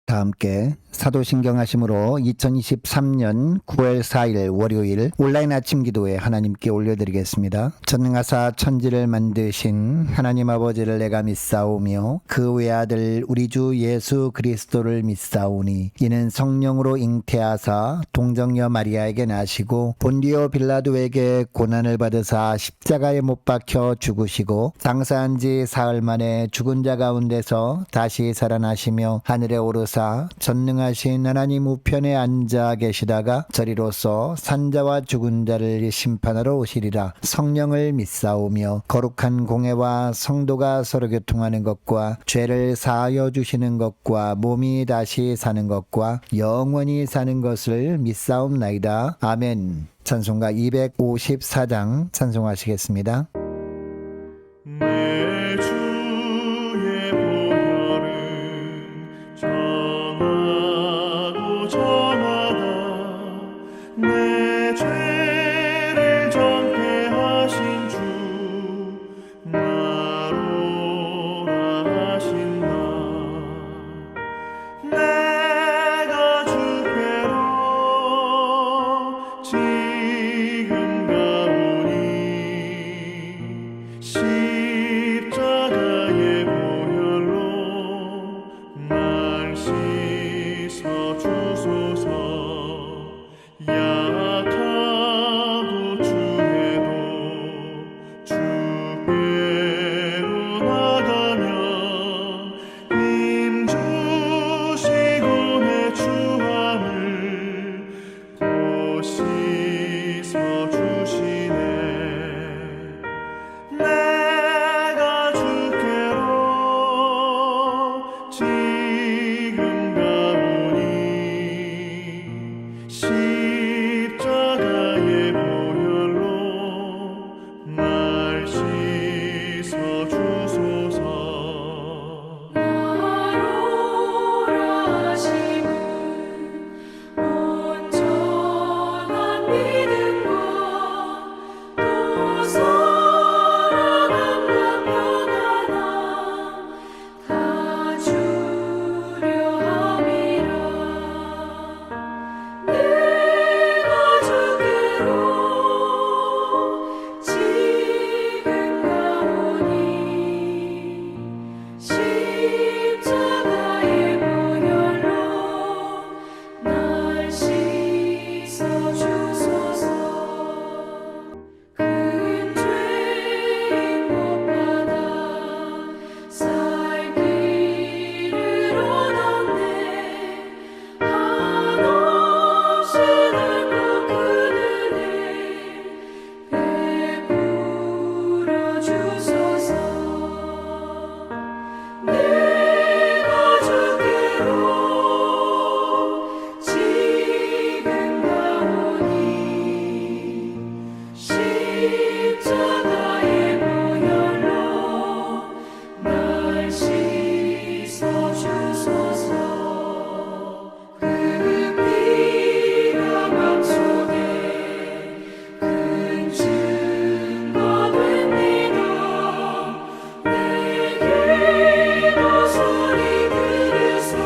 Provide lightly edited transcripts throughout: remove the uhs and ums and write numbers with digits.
다 함께 사도신경 하심으로 2023년 9월 4일 월요일 온라인 아침 기도에 하나님께 올려드리겠습니다. 전능하사 천지를 만드신 하나님 아버지를 내가 믿사오며 그 외아들 우리 주 예수 그리스도를 믿사오니 이는 성령으로 잉태하사 동정녀 마리아에게 나시고 본디오 빌라도에게 고난을 받으사 십자가에 못 박혀 죽으시고 장사한 지 사흘 만에 죽은 자 가운데서 다시 살아나시며 하늘에 오르사 전능하신 하나님 우편에 앉아 계시다가 저리로서 산자와 죽은 자를 심판하러 오시리라. 성령을 믿사오며 거룩한 공회와 성도가 서로 교통하는 것과 죄를 사하여 주시는 것과 몸이 다시 사는 것과 영원히 사는 것을 믿사옵나이다. 아멘. 찬송가 254장 찬송하시겠습니다. 내 주의 보혈은 정하고 정하다 내 죄를 정케 하신 주 나로 하신다. 내가 주께로 지금 가오니 십자가의 보혈로 날 씻어 주소서. 약하고 추해도 주께로 나가면 힘 주시고 내 추함을 곧 씻어 주시네. 내가 주께로 지금 가오니 십자가의 보혈로 날 씻어 주소서. 나로라 하심은 온전한 믿음과 또 사랑함과 평안함 다 주려 함이라. 내가 주께로 지금 가오니 십자가의 보혈로 날 씻어 주소서. 큰 죄인 못 받아 살 길을 얻었네. 한없이 넓고 큰 은혜 베풀어 주소서. 내가 주께로 지금 가오니 십자가의 보혈로 날 씻어 주소서. 그 피가 맘속에 큰 증거 됩니다. 내 기도 소리 들으사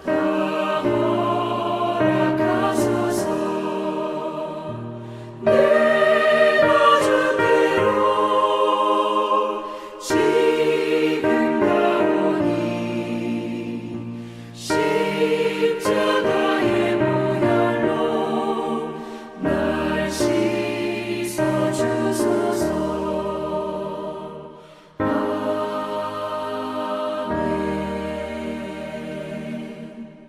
다 허락하소서. 내가 주께로 지금 가오니 십자가의 보혈로 날 씻어 주소서.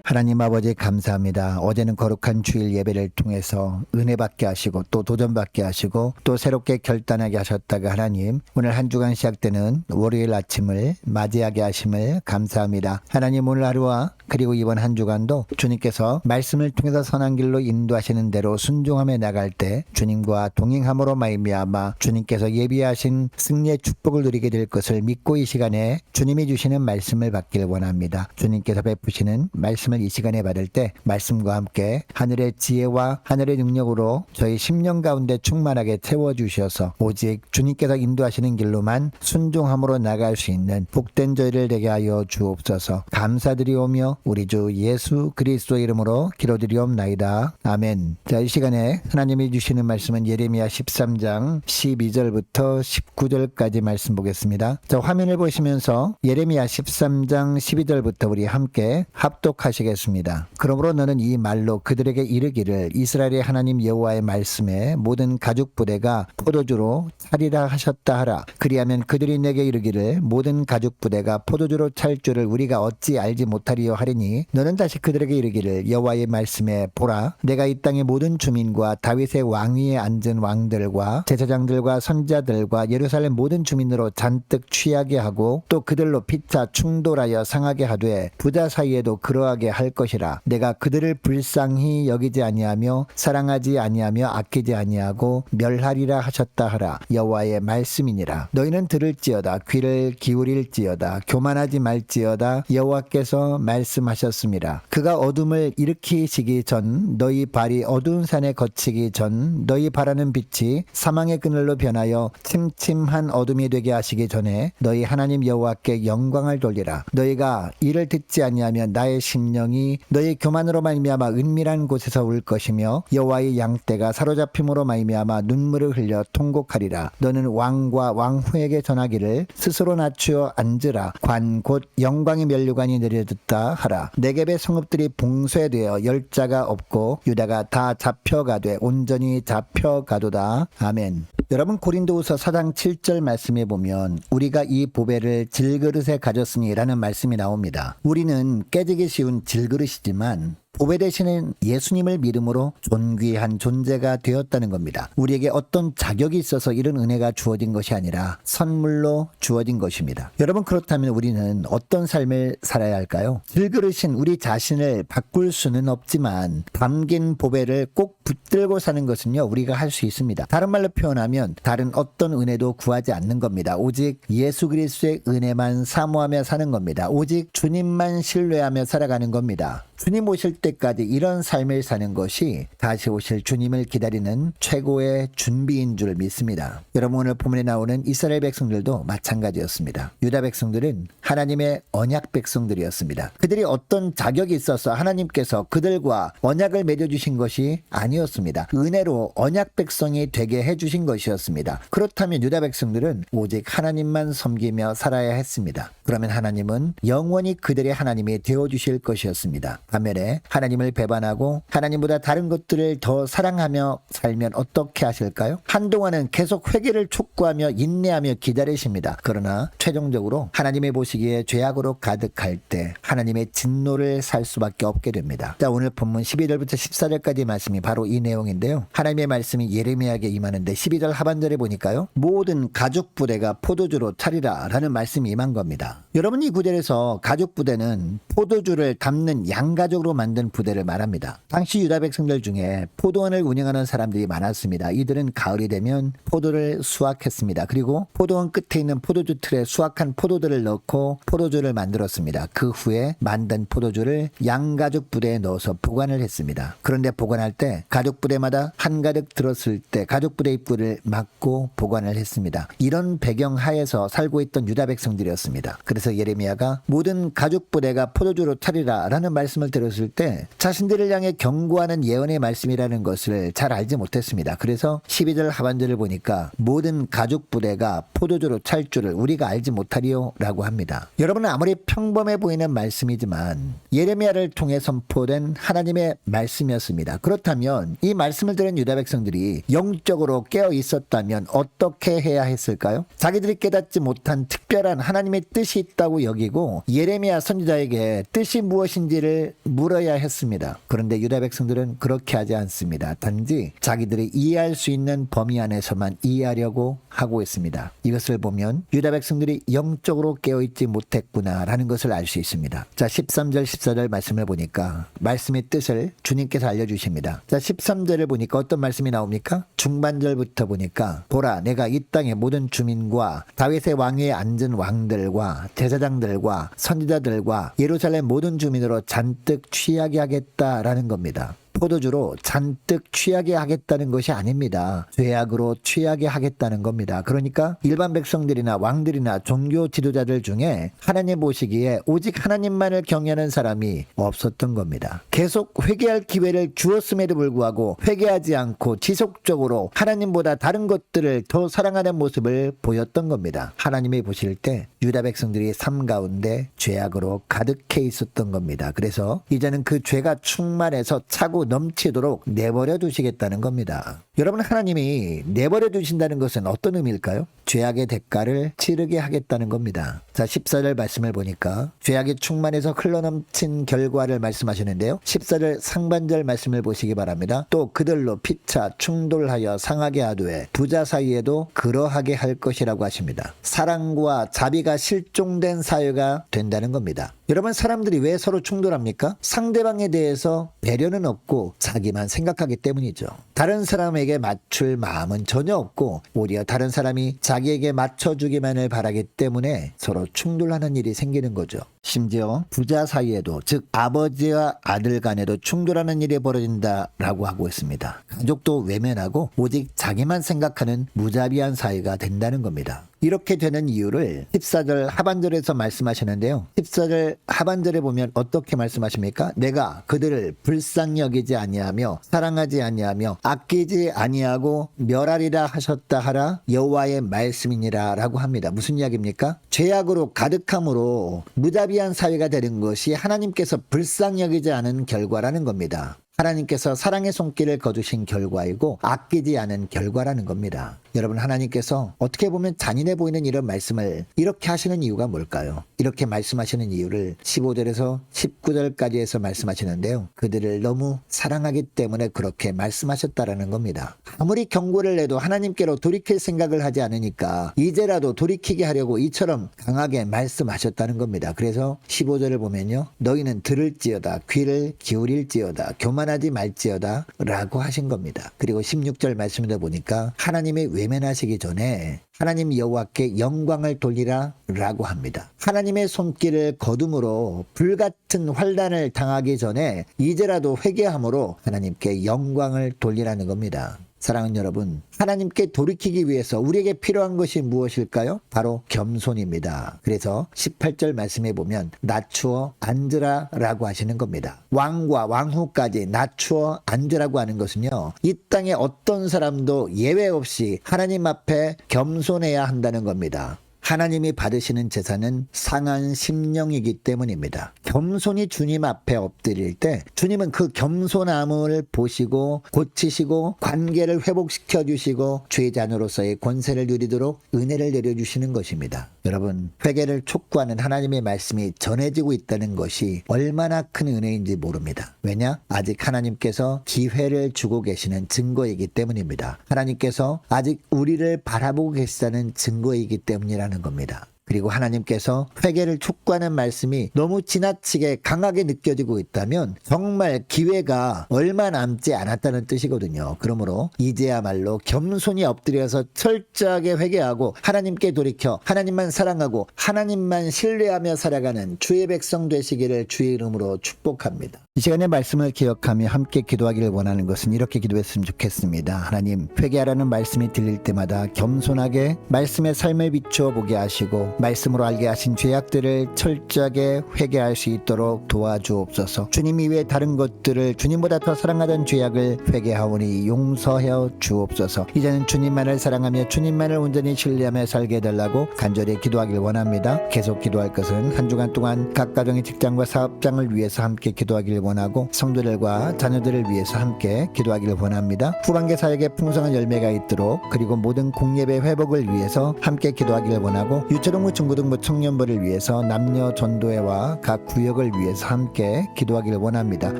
하나님 아버지 감사합니다. 어제는 거룩한 주일 예배를 통해서 은혜 받게 하시고 또 도전 받게 하시고 또 새롭게 결단하게 하셨다가 하나님 오늘 한 주간 시작되는 월요일 아침을 맞이하게 하심을 감사합니다. 하나님 오늘 하루와 그리고 이번 한 주간도 주님께서 말씀을 통해서 선한 길로 인도하시는 대로 순종하며 나갈 때 주님과 동행함으로 말미암아 주님께서 예비하신 승리의 축복을 누리게 될 것을 믿고 이 시간에 주님이 주시는 말씀을 받길 원합니다. 주님께서 베푸시는 말씀을 이 시간에 받을 때 말씀과 함께 하늘의 지혜와 하늘의 능력으로 저희 심령 가운데 충만하게 채워주셔서 오직 주님께서 인도하시는 길로만 순종함으로 나갈 수 있는 복된 저희를 되게 하여 주옵소서. 감사드리오며 우리 주 예수 그리스도 이름으로 기도드리옵나이다. 아멘. 자, 이 시간에 하나님이 주시는 말씀은 예레미야 13장 12절부터 19절까지 말씀 보겠습니다. 자, 화면을 보시면서 예레미야 13장 12절부터 우리 함께 합독하시겠습니다. 그러므로 너는 이 말로 그들에게 이르기를 이스라엘의 하나님 여호와의 말씀에 모든 가죽 부대가 포도주로 차리라 하셨다 하라. 그리하면 그들이 내게 이르기를 모든 가죽 부대가 포도주로 찰 줄을 우리가 어찌 알지 못하리요 하리니 너는 다시 그들에게 이르기를 여호와의 말씀에 보라 내가 이 땅의 모든 주민과 다윗의 왕위에 앉은 왕들과 제사장들과 선지자들과 예루살렘 모든 주민으로 잔뜩 취하게 하고 또 그들로 피차 충돌하여 상하게 하되 부자 사이에도 그러하게 할 것이라. 내가 그들을 불쌍히 여기지 아니하며 사랑하지 아니하며 아끼지 아니하고 멸하리라 하셨다 하라. 여호와의 말씀이니라. 너희는 들을지어다 귀를 기울일지어다 교만하지 말지어다. 여호와께서 말씀하셨습니다. 그가 어둠을 일으키시기 전 너희 발이 어두운 산에 거치기 전 너희 바라는 빛이 사망의 그늘로 변하여 침침한 어둠이 되게 하시기 전에 너희 하나님 여호와께 영광을 돌리라. 너희가 이를 듣지 아니하면 나의 심령이 너희 교만으로 말미암아 은밀한 곳에서 울 것이며 여호와의 양떼가 사로잡힘으로 말미암아 눈물을 흘려 통곡하리라. 너는 왕과 왕후에게 전하기를 스스로 낮추어 앉으라. 관 곧 영광의 면류관이 내려졌다 하라. 네겝의 성읍들이 봉쇄되어 열자가 없고 유다가 다 잡혀가되 온전히 잡혀가도다. 아멘. 여러분 고린도후서 4장 7절 말씀에 보면 우리가 이 보배를 질그릇에 가졌으니 라는 말씀이 나옵니다. 우리는 깨지기 쉬운 질그릇이지만 보배 대신엔 예수님을 믿음으로 존귀한 존재가 되었다는 겁니다. 우리에게 어떤 자격이 있어서 이런 은혜가 주어진 것이 아니라 선물로 주어진 것입니다. 여러분 그렇다면 우리는 어떤 삶을 살아야 할까요? 질그릇인 우리 자신을 바꿀 수는 없지만 담긴 보배를 꼭 붙들고 사는 것은요 우리가 할 수 있습니다. 다른 말로 표현하면 다른 어떤 은혜도 구하지 않는 겁니다. 오직 예수 그리스도의 은혜만 사모하며 사는 겁니다. 오직 주님만 신뢰하며 살아가는 겁니다. 주님 오실 때까지 이런 삶을 사는 것이 다시 오실 주님을 기다리는 최고의 준비인 줄 믿습니다. 여러분 오늘 본문에 나오는 이스라엘 백성들도 마찬가지였습니다. 유다 백성들은 하나님의 언약 백성들이었습니다. 그들이 어떤 자격이 있어서 하나님께서 그들과 언약을 맺어주신 것이 아니었습니다. 은혜로 언약 백성이 되게 해주신 것이었습니다. 그렇다면 유다 백성들은 오직 하나님만 섬기며 살아야 했습니다. 그러면 하나님은 영원히 그들의 하나님이 되어주실 것이었습니다. 반면에 하나님을 배반하고 하나님보다 다른 것들을 더 사랑하며 살면 어떻게 하실까요? 한동안은 계속 회개를 촉구하며 인내하며 기다리십니다. 그러나 최종적으로 하나님이 보시기에 죄악으로 가득할 때 하나님의 진노를 살 수밖에 없게 됩니다. 자, 오늘 본문 12절부터 14절까지 말씀이 바로 이 내용인데요. 하나님의 말씀이 예레미야에게 임하는데 12절 하반절에 보니까요. 모든 가죽 부대가 포도주로 차리라 라는 말씀이 임한 겁니다. 여러분 이 구절에서 가죽 부대는 포도주를 담는 양가죽으로 만든 부대를 말합니다. 당시 유다 백성들 중에 포도원을 운영하는 사람들이 많았습니다. 이들은 가을이 되면 포도를 수확했습니다. 그리고 포도원 끝에 있는 포도주 틀에 수확한 포도들을 넣고 포도주를 만들었습니다. 그 후에 만든 포도주를 양가죽 부대에 넣어서 보관을 했습니다. 그런데 보관할 때 가죽 부대마다 한가득 들었을 때 가죽 부대 입구를 막고 보관을 했습니다. 이런 배경 하에서 살고 있던 유다 백성들이었습니다. 그래서 예레미야가 모든 가죽 부대가 포도주로 차리라 라는 말씀을 들었을 때 자신들을 향해 경고하는 예언의 말씀이라는 것을 잘 알지 못했습니다. 그래서 12절 하반절을 보니까 모든 가죽 부대가 포도주로 찰 줄을 우리가 알지 못하리요 라고 합니다. 여러분은 아무리 평범해 보이는 말씀이지만 예레미야를 통해 선포된 하나님의 말씀이었습니다. 그렇다면 이 말씀을 들은 유다 백성들이 영적으로 깨어 있었다면 어떻게 해야 했을까요? 자기들이 깨닫지 못한 특별한 하나님의 뜻이 있다고 여기고 예레미야 선지자에게 뜻이 무엇인지를 물어야 했습니다. 그런데 유다 백성들은 그렇게 하지 않습니다. 단지 자기들이 이해할 수 있는 범위 안에서만 이해하려고 하고 있습니다. 이것을 보면 유다 백성들이 영적으로 깨어있지 못했구나라는 것을 알 수 있습니다. 자, 13절 14절 말씀을 보니까 말씀의 뜻을 주님께서 알려주십니다. 자, 13절을 보니까 어떤 말씀이 나옵니까? 중반절부터 보니까 보라, 내가 이 땅의 모든 주민과 다윗의 왕위에 앉은 왕들과 제사장들과 선지자들과 예루살렘 모든 주민으로 잔뜩 취하게 하겠다라는 겁니다. 포도주로 잔뜩 취하게 하겠다는 것이 아닙니다. 죄악으로 취하게 하겠다는 겁니다. 그러니까 일반 백성들이나 왕들이나 종교 지도자들 중에 하나님 보시기에 오직 하나님만을 경외하는 사람이 없었던 겁니다. 계속 회개할 기회를 주었음에도 불구하고 회개하지 않고 지속적으로 하나님보다 다른 것들을 더 사랑하는 모습을 보였던 겁니다. 하나님이 보실 때 유다 백성들이 삶 가운데 죄악으로 가득해 있었던 겁니다. 그래서 이제는 그 죄가 충만해서 차고 넘치도록 내버려 두시겠다는 겁니다. 여러분, 하나님이 내버려 두신다는 것은 어떤 의미일까요? 죄악의 대가를 치르게 하겠다는 겁니다. 자, 14절 말씀을 보니까 죄악이 충만해서 흘러넘친 결과를 말씀하시는데요. 14절 상반절 말씀을 보시기 바랍니다. 또 그들로 피차 충돌하여 상하게 하되 부자 사이에도 그러하게 할 것이라고 하십니다. 사랑과 자비가 실종된 사회가 된다는 겁니다. 여러분, 사람들이 왜 서로 충돌합니까? 상대방에 대해서 배려는 없고 자기만 생각하기 때문이죠. 다른 사람에게 맞출 마음은 전혀 없고 오히려 다른 사람이 자기에게 맞춰주기만을 바라기 때문에 서로 충돌하는 일이 생기는 거죠. 심지어 부자 사이에도, 즉 아버지와 아들 간에도 충돌하는 일이 벌어진다라고 하고 있습니다. 가족도 외면하고 오직 자기만 생각하는 무자비한 사이가 된다는 겁니다. 이렇게 되는 이유를 14절 하반절에서 말씀하시는데요. 14절 하반절에 보면 어떻게 말씀하십니까? 내가 그들을 불쌍히 여기지 아니하며 사랑하지 아니하며 아끼지 아니하고 멸하리라 하셨다 하라 여호와의 말씀이니라 라고 합니다. 무슨 이야기입니까? 죄악으로 가득함으로 무자비한 사회가 되는 것이 하나님께서 불쌍히 여기지 않은 결과라는 겁니다. 하나님께서 사랑의 손길을 거두신 결과이고 아끼지 않은 결과라는 겁니다. 여러분, 하나님께서 어떻게 보면 잔인해 보이는 이런 말씀을 이렇게 하시는 이유가 뭘까요? 이렇게 말씀하시는 이유를 15절에서 19절까지 해서 말씀하시는데요. 그들을 너무 사랑하기 때문에 그렇게 말씀하셨다라는 겁니다. 아무리 경고를 내도 하나님께로 돌이킬 생각을 하지 않으니까 이제라도 돌이키게 하려고 이처럼 강하게 말씀하셨다는 겁니다. 그래서 15절을 보면요. 너희는 들을지어다 귀를 기울일지어다 교만하지 말지어다 라고 하신 겁니다. 그리고 16절 말씀을 보니까 하나님의 외면하시기 전에 하나님 여호와께 영광을 돌리라 라고 합니다. 하나님의 손길을 거둠으로 불같은 환난을 당하기 전에 이제라도 회개함으로 하나님께 영광을 돌리라는 겁니다. 사랑하는 여러분, 하나님께 돌이키기 위해서 우리에게 필요한 것이 무엇일까요? 바로 겸손입니다. 그래서 18절 말씀에 보면 낮추어 앉으라 라고 하시는 겁니다. 왕과 왕후까지 낮추어 앉으라고 하는 것은요, 이 땅에 어떤 사람도 예외 없이 하나님 앞에 겸손해야 한다는 겁니다. 하나님이 받으시는 제사는 상한 심령이기 때문입니다. 겸손히 주님 앞에 엎드릴 때 주님은 그 겸손함을 보시고 고치시고 관계를 회복시켜 주시고 죄자녀로서의 권세를 누리도록 은혜를 내려주시는 것입니다. 여러분, 회개를 촉구하는 하나님의 말씀이 전해지고 있다는 것이 얼마나 큰 은혜인지 모릅니다. 왜냐? 아직 하나님께서 기회를 주고 계시는 증거이기 때문입니다. 하나님께서 아직 우리를 바라보고 계시다는 증거이기 때문이라는 겁니다. 그리고 하나님께서 회개를 촉구하는 말씀이 너무 지나치게 강하게 느껴지고 있다면 정말 기회가 얼마 남지 않았다는 뜻이거든요. 그러므로 이제야말로 겸손히 엎드려서 철저하게 회개하고 하나님께 돌이켜 하나님만 사랑하고 하나님만 신뢰하며 살아가는 주의 백성 되시기를 주의 이름으로 축복합니다. 이 시간의 말씀을 기억하며 함께 기도하기를 원하는 것은 이렇게 기도했으면 좋겠습니다. 하나님, 회개하라는 말씀이 들릴 때마다 겸손하게 말씀의 삶을 비추어 보게 하시고 말씀으로 알게 하신 죄악들을 철저하게 회개할 수 있도록 도와주옵소서. 주님 이외에 다른 것들을 주님보다 더 사랑하던 죄악을 회개하오니 용서해 주옵소서. 이제는 주님만을 사랑하며 주님만을 온전히 신뢰하며 살게 해달라고 간절히 기도하길 원합니다. 계속 기도할 것은 한 주간 동안 각 가정의 직장과 사업장을 위해서 함께 기도하길 원하고 성도들과 자녀들을 위해서 함께 기도하기를 원합니다. 후반기 사역에 풍성한 열매가 있도록 그리고 모든 공예배 회복을 위해서 함께 기도하기를 원하고 유초롱 소규모 중고등부 청년부를 위해서 남녀 전도회와 각 구역을 위해서 함께 기도하기를 원합니다.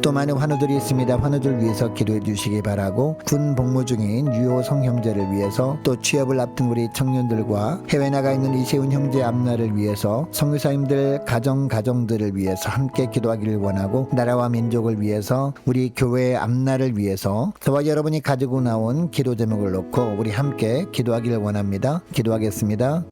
또 많은 환우들이 있습니다. 환우들 위해서 기도해 주시기 바라고, 군 복무 중인 유호 성형제를 위해서, 또 취업을 앞둔 우리 청년들과 해외 나가 있는 이세훈 형제 앞날을 위해서, 선교사님들 가정들을 위해서 함께 기도하기를 원하고, 나라와 민족을 위해서, 우리 교회의 앞날을 위해서 저와 여러분이 가지고 나온 기도 제목을 놓고 우리 함께 기도하기를 원합니다. 기도하겠습니다.